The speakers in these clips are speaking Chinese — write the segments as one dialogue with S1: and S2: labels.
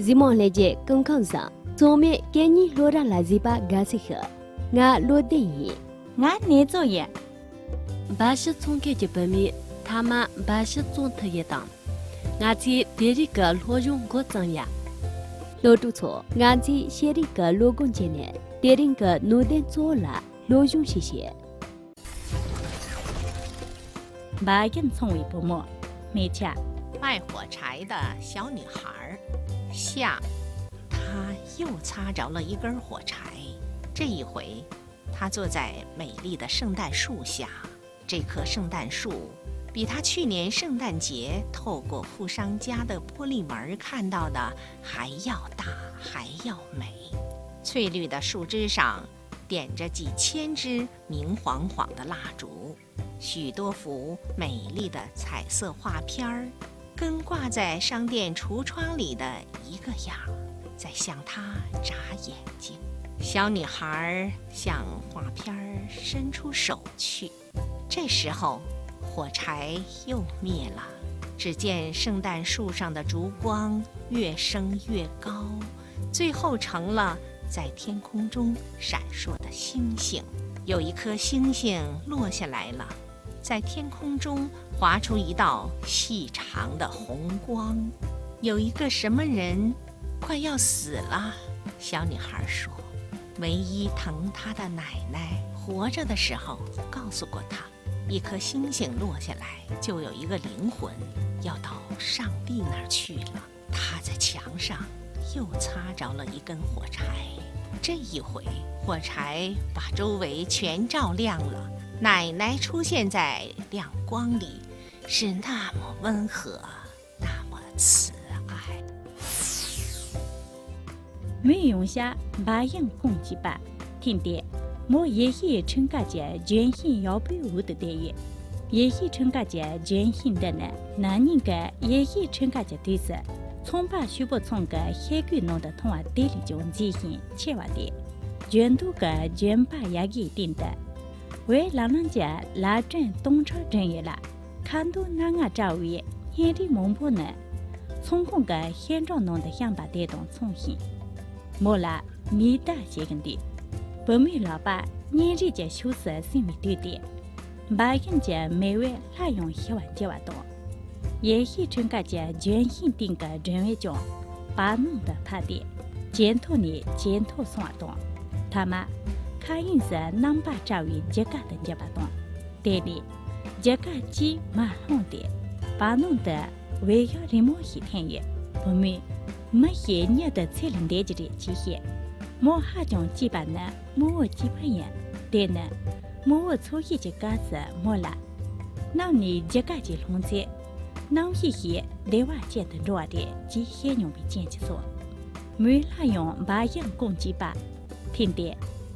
S1: Zimon leje kung kang sa. Some kenyi lora la zipa gasika. Nga lo den yi.
S2: Nga ne zo ye.
S3: 巴士从开就本米，他们巴士总特一档，俺去第一个罗用过怎样？
S1: Lo tu cho. Nga zi sheri ka lo gon jene. Dering ka no den zo la. Lo yung shi shi.
S2: 把人从未不摸，没恰。
S4: 卖火柴的小女孩夏，她又擦着了一根火柴。这一回，她坐在美丽的圣诞树下。这棵圣诞树比她去年圣诞节透过富商家的玻璃门看到的还要大，还要美。翠绿的树枝上点着几千支明晃晃的蜡烛，许多幅美丽的彩色画片儿。 跟挂在商店橱窗里的一个样儿，在向他眨眼睛。小女孩向画片儿伸出手去，这时候火柴又灭了。只见圣诞树上的烛光越升越高，最后成了在天空中闪烁的星星。有一颗星星落下来了。 在天空中划出一道细长的红光，有一个什么人快要死了。小女孩说：“唯一疼她的奶奶活着的时候告诉过她，一颗星星落下来，就有一个灵魂要到上帝那儿去了。”她在墙上又擦着了一根火柴，这一回火柴把周围全照亮了。 奶奶出现在亮光里，是那么温和，那么慈爱。
S2: 没用下把人攻击吧，听的，我爷爷陈家姐捐献要被误的待遇，爷爷陈家姐捐献的呢，那人家爷爷陈家姐对是，从把许多从个海龟弄的同啊地里中进行切瓦的，捐都个捐把也给定的。 为老人家拉镇东朝正月了，看到那个赵位眼里蒙不呢，从空个现状弄得想把带动重新，莫啦米大些个的，不米老爸年里家修饰生命对的，把人家每位拉用希望接话动，也是全个家全心定个认为中，把弄得他的，检讨你检讨送话动，他妈。 看样是能把赵云这个的这把动，对的，这个鸡马弄的，把弄的为要人莫一天月，不没些年的才能在这里体现，莫哈种几把呢，莫几把人，对呢，莫错一这个是莫啦，那你这个就弄在，那一些对外见的弱的，几些牛比见起说，没那用把人攻击吧，听的。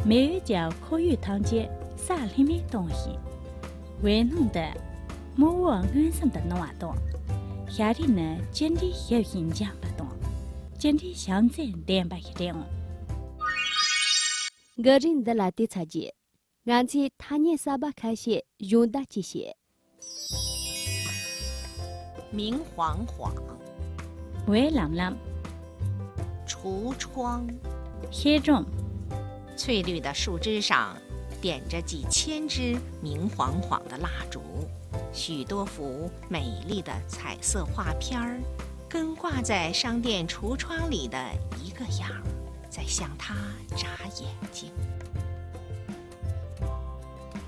S2: 每日讲口语堂街啥里面东西，为弄的，莫我安生的弄啊动，下里呢真的有印象不动，真的想在两百一两。
S1: 个人的拉蒂查节，俺去他年沙巴开些用大这些。
S4: 明晃晃，
S2: 为朗朗，
S4: 橱窗，
S2: 黑中。
S4: 翠绿的树枝上点着几千支明晃晃的蜡烛，许多幅美丽的彩色画片儿，跟挂在商店橱窗里的一个样儿，在向他眨眼睛。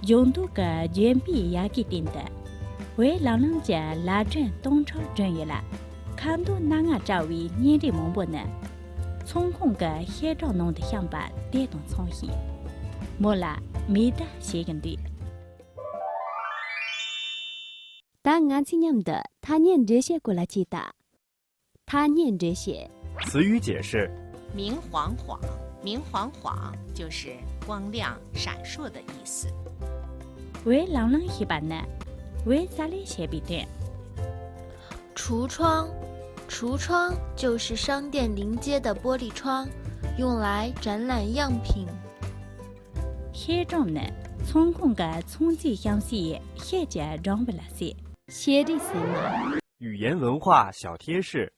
S2: 用多个原笔也给定的，为老人家拉镇东朝正月了，看到那个赵位年龄蒙不呢？ 从空个海照弄的想把带动重新，莫啦没得些个的。
S1: 但俺今年的他念这些过来记得，他念这些。
S5: 词语解释：
S4: 明晃晃，明晃晃就是光亮闪烁的意思。
S2: 为老人一般呢，为啥哩写笔的？
S6: 橱窗。 橱窗就是商店临街的玻璃窗，用来展览样品。
S2: 海照呢，从空个从际相似，海家装不了些。
S1: 写的什么？
S5: 语言文化小贴士。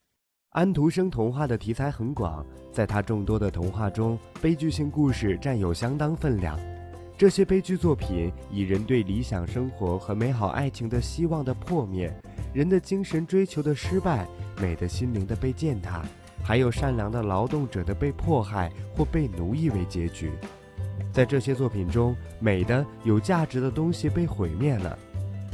S5: 安徒生童话的题材很广，在他众多的童话中，悲剧性故事占有相当分量。这些悲剧作品以人对理想生活和美好爱情的希望的破灭，人的精神追求的失败，美的心灵的被践踏，还有善良的劳动者的被迫害或被奴役为结局。在这些作品中，美的有价值的东西被毁灭了。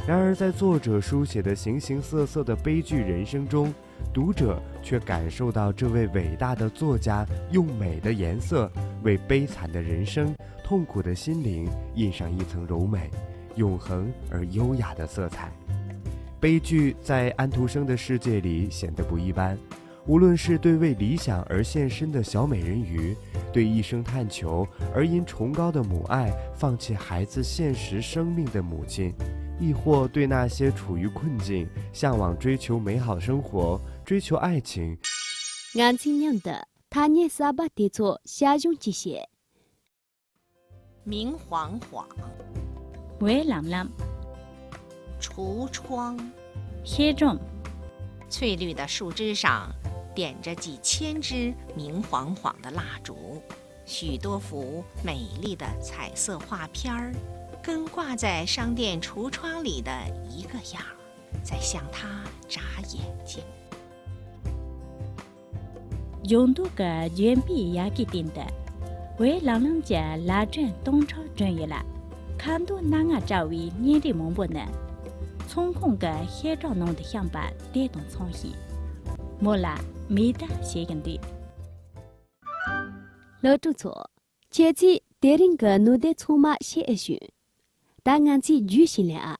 S5: 然而在作者书写的形形色色的悲剧人生中，读者却感受到这位伟大的作家用美的颜色为悲惨的人生、痛苦的心灵印上一层柔美、永恒而优雅的色彩。悲剧在安徒生的世界里显得不一般，无论是对为理想而献身的小美人鱼，对一生探求而因崇高的母爱放弃孩子现实生命的母亲，亦或对那些处于困境、向往追求美好生活、追求爱情，
S1: 俺亲娘的，他念沙巴地作下用这些。
S4: 明晃晃，
S2: 为朗朗，
S4: 橱窗，
S2: 黑中，
S4: 翠绿的树枝上点着几千支明晃晃的蜡烛，许多幅美丽的彩色画片儿，跟挂在商店橱窗里的一个样儿，在向他眨眼睛。
S2: 用多个原笔也给定的，为朗朗家拉转东朝转移了，看到那个周围年的蒙不呢，从空个黑照弄的想把带动从西，莫拉没得写人的。
S1: 老朱错，前期带领个奴的出马写一选，但俺去举行了啊。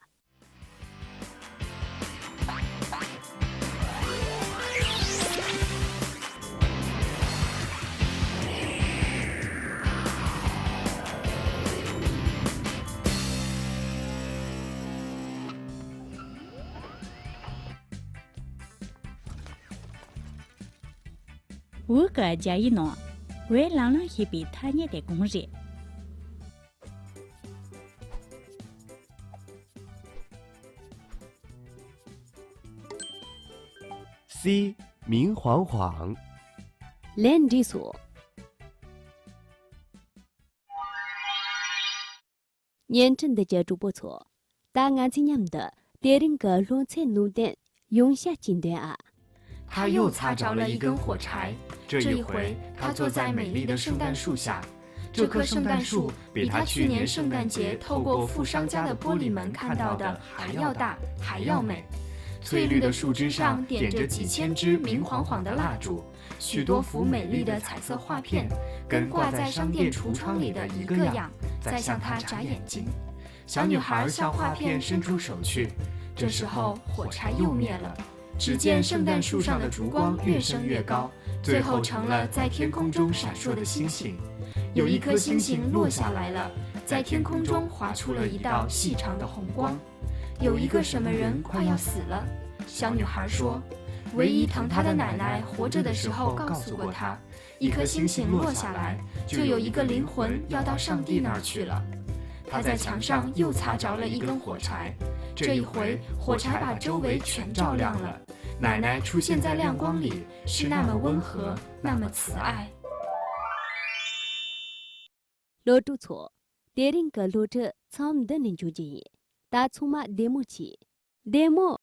S2: 我个家一弄，为朗朗一笔他也的工人。
S5: C. 明晃晃，
S1: 连地说，年真的接触不错，但俺今年的带领个乱菜奴的用下金的啊。
S7: 他又擦着了一根火柴，这一回他坐在美丽的圣诞树下。这棵圣诞树比他去年圣诞节透过富商家的玻璃门看到的还要大，还要美。翠绿的树枝上点着几千支明晃晃的蜡烛，许多幅美丽的彩色画片，跟挂在商店橱窗里的一个样，在向他眨眼睛。小女孩向画片伸出手去，这时候火柴又灭了。只见圣诞树上的烛光越升越高，最后成了在天空中闪烁的星星。有一颗星星落下来了，在天空中划出了一道细长的红光。有一个什么人快要死了，小女孩说，唯一疼她的奶奶活着的时候告诉过她，一颗星星落下来，就有一个灵魂要到上帝那儿去了。她在墙上又擦着了一根火柴，这一回火柴把周围全照亮了。奶奶出现在亮光里，是那么温和，那么慈爱。
S1: 老朱错，带领个路着草的人就这，大出马demo去demo。